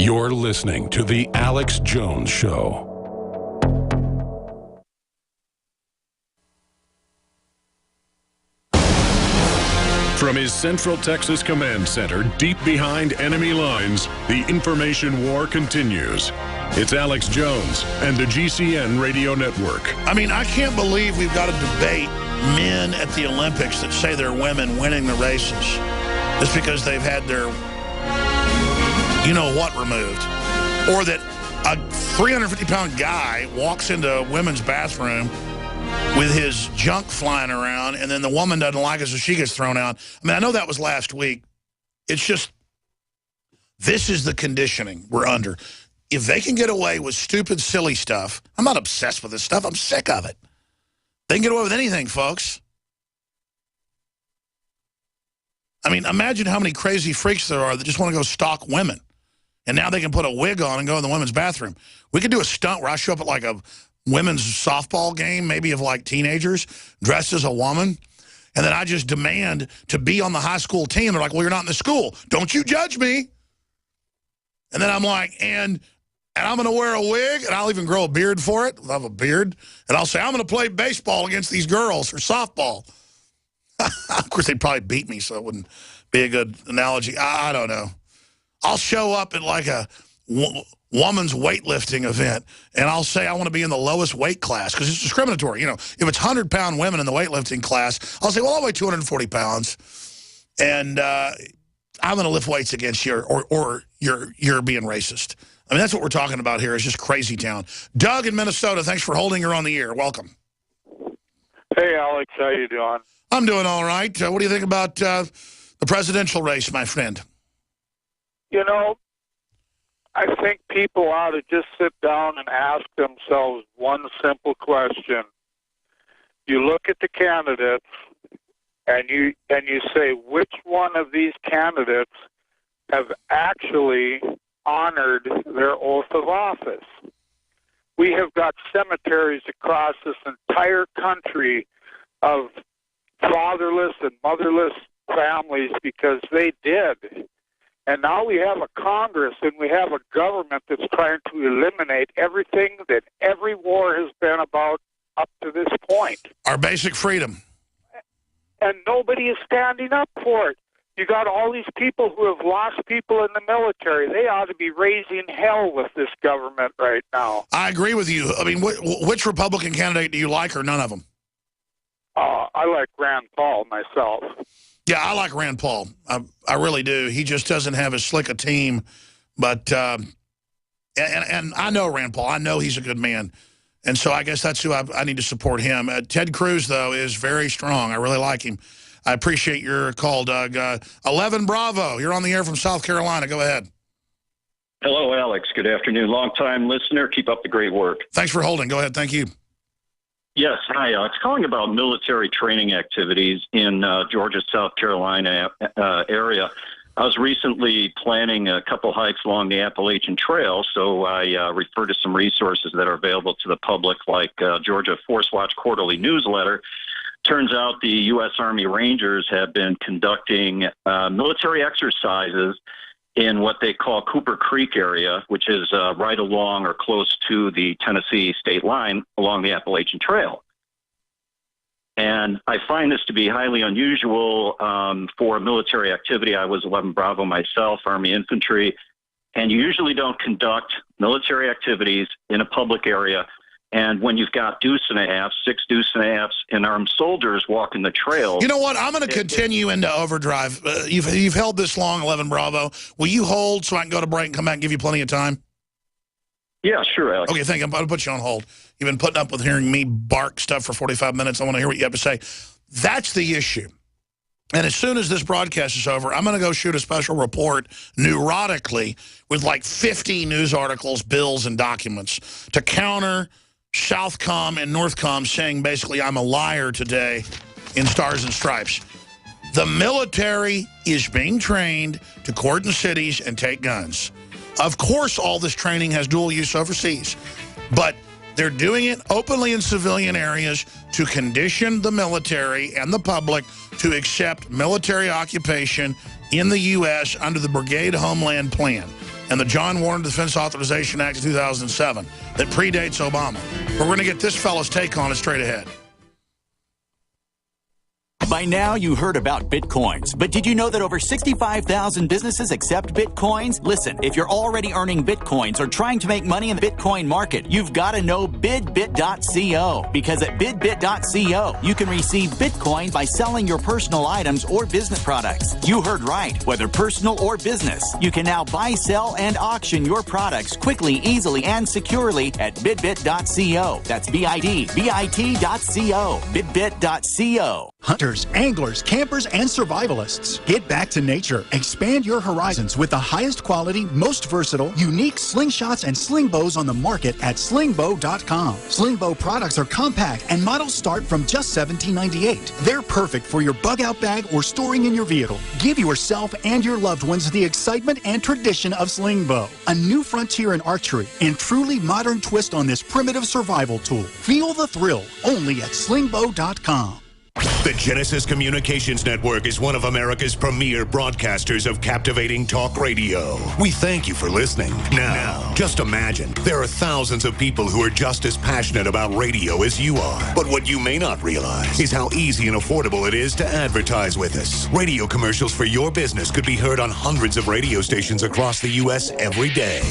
You're listening to The Alex Jones Show. From his Central Texas Command Center, deep behind enemy lines, the information war continues. It's Alex Jones and the GCN Radio Network. I mean, I can't believe we've got to debate men at the Olympics that say they're women winning the races just because they've had their you-know-what removed. Or that a 350-pound guy walks into a women's bathroom with his junk flying around, and then the woman doesn't like it, so she gets thrown out. I mean, I know that was last week. It's just, this is the conditioning we're under. If they can get away with stupid, silly stuff, I'm not obsessed with this stuff. I'm sick of it. They can get away with anything, folks. I mean, imagine how many crazy freaks there are that just want to go stalk women. And now they can put a wig on and go in the women's bathroom. We could do a stunt where I show up at like a women's softball game, maybe of like teenagers, dressed as a woman. And then I just demand to be on the high school team. They're like, well, you're not in the school. Don't you judge me. And then I'm like, and I'm going to wear a wig, and I'll even grow a beard for it. I have a beard. And I'll say, I'm going to play baseball against these girls, or softball. Of course, they'd probably beat me, so it wouldn't be a good analogy. I don't know. I'll show up at like a woman's weightlifting event, and I'll say I want to be in the lowest weight class because it's discriminatory. You know, if it's 100-pound women in the weightlifting class, I'll say, well, I'll weigh 240 pounds, and I'm going to lift weights against you, or you're being racist. I mean, that's what we're talking about here. It's just crazy town. Doug in Minnesota, thanks for holding her on the air. Welcome. Hey, Alex, how you doing? I'm doing all right. What do you think about the presidential race, my friend? You know, I think people ought to just sit down and ask themselves one simple question. You look at the candidates, and you say, which one of these candidates have actually honored their oath of office? We have got cemeteries across this entire country of fatherless and motherless families because they did. And now we have a Congress and we have a government that's trying to eliminate everything that every war has been about up to this point. Our basic freedom. And nobody is standing up for it. You got all these people who have lost people in the military. They ought to be raising hell with this government right now. I agree with you. I mean, which Republican candidate do you like, or none of them? I like Rand Paul myself. Yeah, I like Rand Paul. I really do. He just doesn't have as slick a team. But, and I know Rand Paul. I know he's a good man. And so I guess that's who I need to support him. Ted Cruz, though, is very strong. I really like him. I appreciate your call, Doug. 11 Bravo, you're on the air from South Carolina. Go ahead. Hello, Alex. Good afternoon. Long-time listener. Keep up the great work. Thanks for holding. Go ahead. Thank you. Yes, hi, Alex. Calling about military training activities in Georgia, South Carolina area. I was recently planning a couple hikes along the Appalachian Trail, so I refer to some resources that are available to the public, like Georgia Force Watch Quarterly Newsletter. Turns out the U.S. Army Rangers have been conducting military exercises in what they call Cooper Creek area, which is right along or close to the Tennessee state line along the Appalachian Trail. And I find this to be highly unusual for military activity. I was 11 Bravo myself, Army Infantry, and you usually don't conduct military activities in a public area. And when you've got deuce and a half, 6 deuce and a halves, and armed soldiers walking the trail. You know what? I'm going to continue into overdrive. You've held this long, 11 Bravo. Will you hold so I can go to break and come back and give you plenty of time? Yeah, sure, Alex. Okay, thank you. I'm going to put you on hold. You've been putting up with hearing me bark stuff for 45 minutes. I want to hear what you have to say. That's the issue. And as soon as this broadcast is over, I'm going to go shoot a special report neurotically with like 50 news articles, bills, and documents to counter Southcom and Northcom saying basically I'm a liar today in Stars and Stripes. The military is being trained to cordon cities and take guns. Of course, all this training has dual use overseas, but they're doing it openly in civilian areas to condition the military and the public to accept military occupation in the U.S. under the Brigade Homeland Plan. and the John Warner Defense Authorization Act of 2007 that predates Obama. We're going to get this fellow's take on it straight ahead. By now, you heard about Bitcoins, but did you know that over 65,000 businesses accept Bitcoins? Listen, if you're already earning Bitcoins or trying to make money in the Bitcoin market, you've got to know BidBit.co, because at BidBit.co, you can receive Bitcoin by selling your personal items or business products. You heard right. Whether personal or business, you can now buy, sell, and auction your products quickly, easily, and securely at BidBit.co. That's BidBit.co. BidBit.co. Hunters, anglers, campers, and survivalists. Get back to nature. Expand your horizons with the highest quality, most versatile, unique slingshots and sling bows on the market at slingbow.com. Slingbow products are compact and models start from just $17.98. They're perfect for your bug-out bag or storing in your vehicle. Give yourself and your loved ones the excitement and tradition of Slingbow, a new frontier in archery and truly modern twist on this primitive survival tool. Feel the thrill only at slingbow.com. The Genesis Communications Network is one of America's premier broadcasters of captivating talk radio. We thank you for listening. Now, just imagine, there are thousands of people who are just as passionate about radio as you are. But what you may not realize is how easy and affordable it is to advertise with us. Radio commercials for your business could be heard on hundreds of radio stations across the U.S. every day.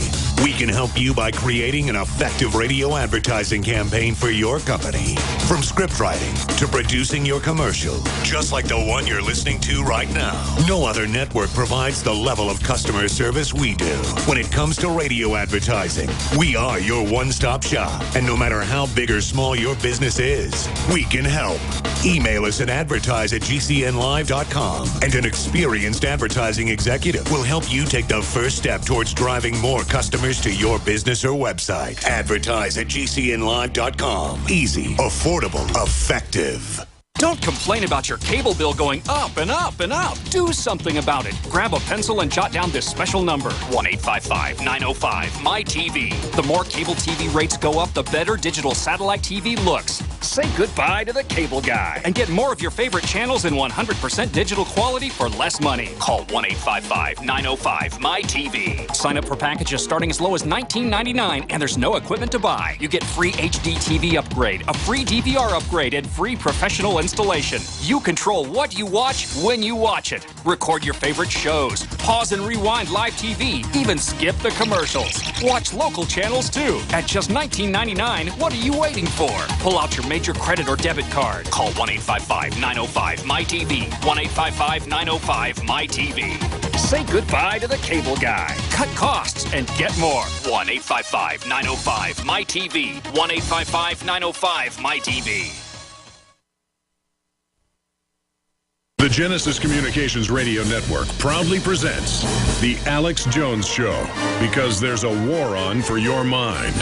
We can help you by creating an effective radio advertising campaign for your company. From script writing to producing your commercial, just like the one you're listening to right now. No other network provides the level of customer service we do. When it comes to radio advertising, we are your one-stop shop. And no matter how big or small your business is, we can help. Email us at advertise@gcnlive.com, and an experienced advertising executive will help you take the first step towards driving more customers to your business or website. Advertise@gcnlive.com. Easy, affordable, effective. Don't complain about your cable bill going up and up and up. Do something about it. Grab a pencil and jot down this special number, 1-855-905-MY-TV. The more cable TV rates go up, the better digital satellite TV looks. Say goodbye to the cable guy and get more of your favorite channels in 100% digital quality for less money. Call 1-855-905-MY-TV. Sign up for packages starting as low as $19.99, and there's no equipment to buy. You get free HD TV upgrade, a free DVR upgrade, and free professional installation. You control what you watch when you watch it. Record your favorite shows, pause and rewind live TV, even skip the commercials. Watch local channels too. At just $19.99, what are you waiting for? Pull out your major credit or debit card. Call 1-855-905-MY-TV. 1-855-905-MY-TV. Say goodbye to the cable guy. Cut costs and get more. 1-855-905-MY-TV. 1-855-905-MY-TV. The Genesis Communications Radio Network proudly presents The Alex Jones Show, because there's a war on for your mind.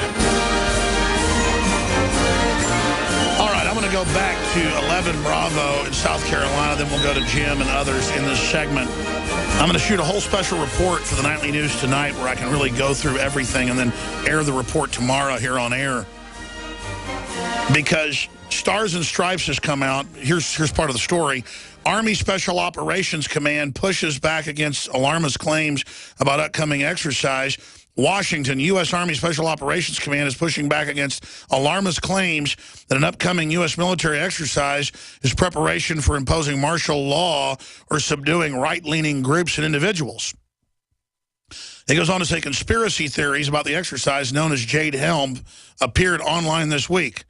All right, I'm going to go back to 11 Bravo in South Carolina, then we'll go to Jim and others in this segment. I'm going to shoot a whole special report for the Nightly News tonight where I can really go through everything and then air the report tomorrow here on air. Because Stars and Stripes has come out. Here's part of the story. Army Special Operations Command pushes back against alarmist claims about upcoming exercise. Washington, U.S. Army Special Operations Command is pushing back against alarmist claims that an upcoming U.S. military exercise is preparation for imposing martial law or subduing right-leaning groups and individuals. It goes on to say conspiracy theories about the exercise known as Jade Helm appeared online this week.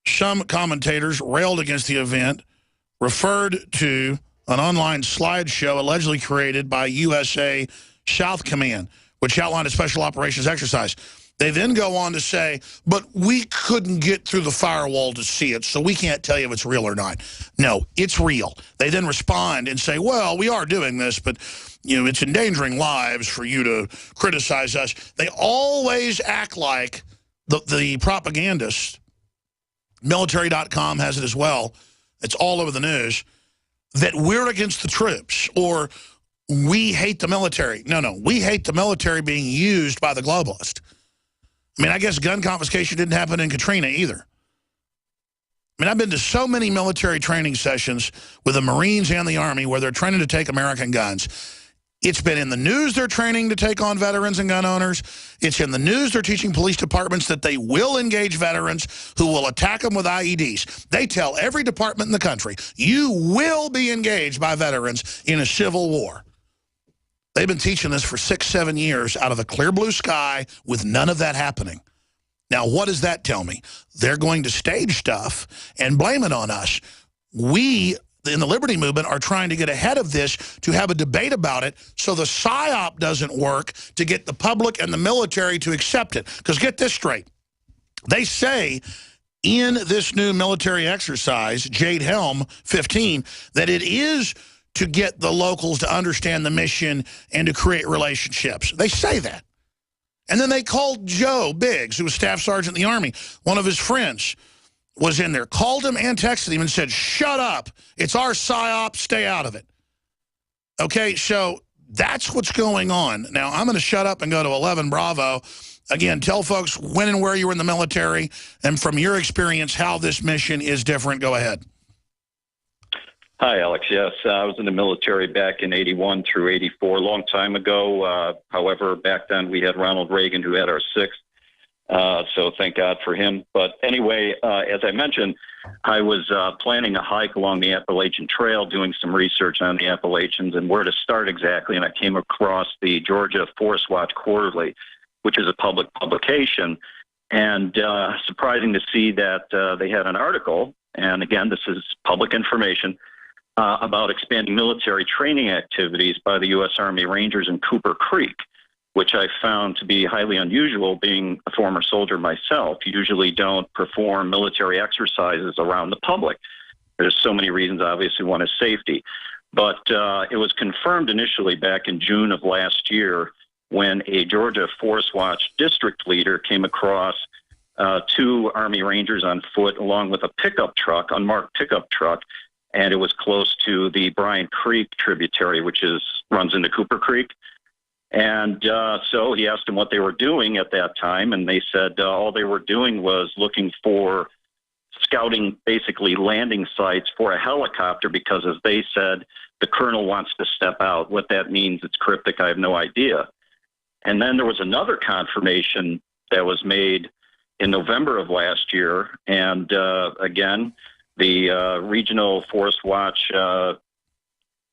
Some commentators railed against the event, referred to an online slideshow allegedly created by USA South Command, which outlined a special operations exercise. They then go on to say, but we couldn't get through the firewall to see it, so we can't tell you if it's real or not. No, it's real. They then respond and say, well, we are doing this, but you know, it's endangering lives for you to criticize us. They always act like the propagandists. Military.com has it as well. It's all over the news, that we're against the troops or we hate the military. No, we hate the military being used by the globalist. I mean, I guess gun confiscation didn't happen in Katrina either. I mean, I've been to so many military training sessions with the Marines and the Army where they're training to take American guns. It's been in the news they're training to take on veterans and gun owners. It's in the news they're teaching police departments that they will engage veterans who will attack them with IEDs. They tell every department in the country, you will be engaged by veterans in a civil war. They've been teaching this for 6-7 years out of the clear blue sky with none of that happening. Now, what does that tell me? They're going to stage stuff and blame it on us. We, in the Liberty Movement, are trying to get ahead of this to have a debate about it so the PSYOP doesn't work to get the public and the military to accept it. Because get this straight. They say in this new military exercise, Jade Helm 15, that it is to get the locals to understand the mission and to create relationships. They say that. And then they called Joe Biggs, who was Staff Sergeant in the Army, one of his friends, was in there, called him and texted him and said, shut up. It's our PSYOP. Stay out of it. Okay, so that's what's going on. Now, I'm going to shut up and go to 11 Bravo. Again, tell folks when and where you were in the military and from your experience how this mission is different. Go ahead. Hi, Alex. Yes, I was in the military back in 81 through 84, a long time ago. However, back then we had Ronald Reagan, who had our 6th. So thank God for him. But anyway, as I mentioned, I was planning a hike along the Appalachian Trail, doing some research on the Appalachians and where to start exactly. And I came across the Georgia Forest Watch Quarterly, which is a public publication. And surprising to see that they had an article, and again, this is public information, about expanding military training activities by the U.S. Army Rangers in Cooper Creek, which I found to be highly unusual, being a former soldier myself. You usually don't perform military exercises around the public. There's so many reasons. Obviously, one is safety. But it was confirmed initially back in June of last year when a Georgia Forest Watch district leader came across 2 Army Rangers on foot along with a pickup truck, unmarked pickup truck, and it was close to the Bryant Creek tributary, which runs into Cooper Creek. And so he asked them what they were doing at that time, and they said all they were doing was looking for scouting, basically landing sites for a helicopter because, as they said, the colonel wants to step out. What that means, it's cryptic, I have no idea. And then there was another confirmation that was made in November of last year, and again, the Regional Forest Watch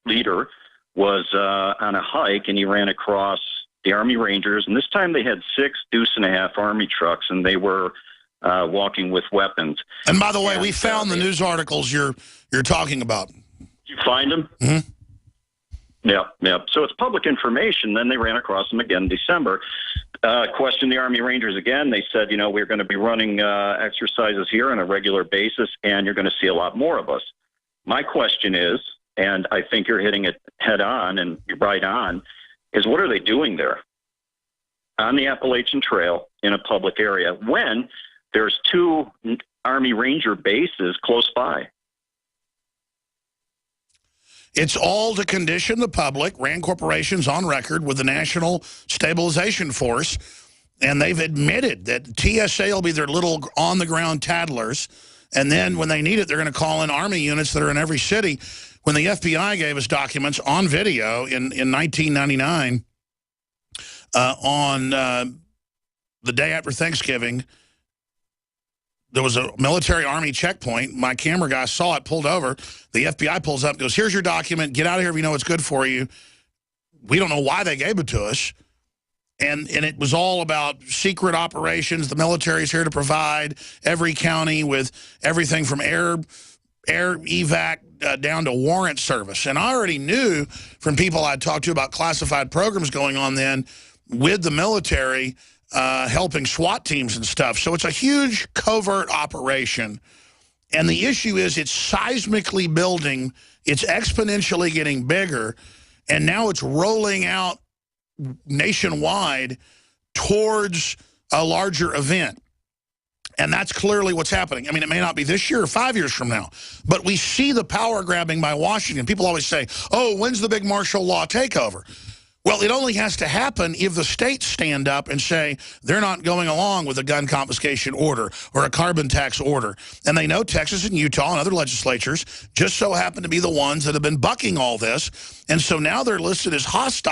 leader was on a hike, and he ran across the Army Rangers, and this time they had 6 deuce-and-a-half Army trucks, and they were walking with weapons. And by the way, we found the news articles you're talking about. Did you find them? Mm-hmm. Yeah. So it's public information. Then they ran across them again in December. Questioned the Army Rangers again. They said, we're going to be running exercises here on a regular basis, and you're going to see a lot more of us. My question is, and I think you're hitting it head on and you're right on, is what are they doing there on the Appalachian Trail in a public area when there's 2 Army Ranger bases close by? It's all to condition the public. Rand Corporation's on record with the National Stabilization Force, and they've admitted that TSA will be their little on-the-ground tattlers, and then when they need it, they're going to call in Army units that are in every city. When the FBI gave us documents on video in 1999, on the day after Thanksgiving, there was a military Army checkpoint. My camera guy saw it, pulled over. The FBI pulls up and goes, here's your document. Get out of here if you know it's good for you. We don't know why they gave it to us. And it was all about secret operations. The military's here to provide every county with everything from air evac down to warrant service. And I already knew from people I'd talked to about classified programs going on then with the military helping SWAT teams and stuff. So it's a huge covert operation. And the issue is it's seismically building. It's exponentially getting bigger. And now it's rolling out nationwide towards a larger event. And that's clearly what's happening. I mean, it may not be this year or 5 years from now, but we see the power grabbing by Washington. People always say, oh, when's the big martial law takeover? Well, it only has to happen if the states stand up and say they're not going along with a gun confiscation order or a carbon tax order. And they know Texas and Utah and other legislatures just so happen to be the ones that have been bucking all this. And so now they're listed as hostile.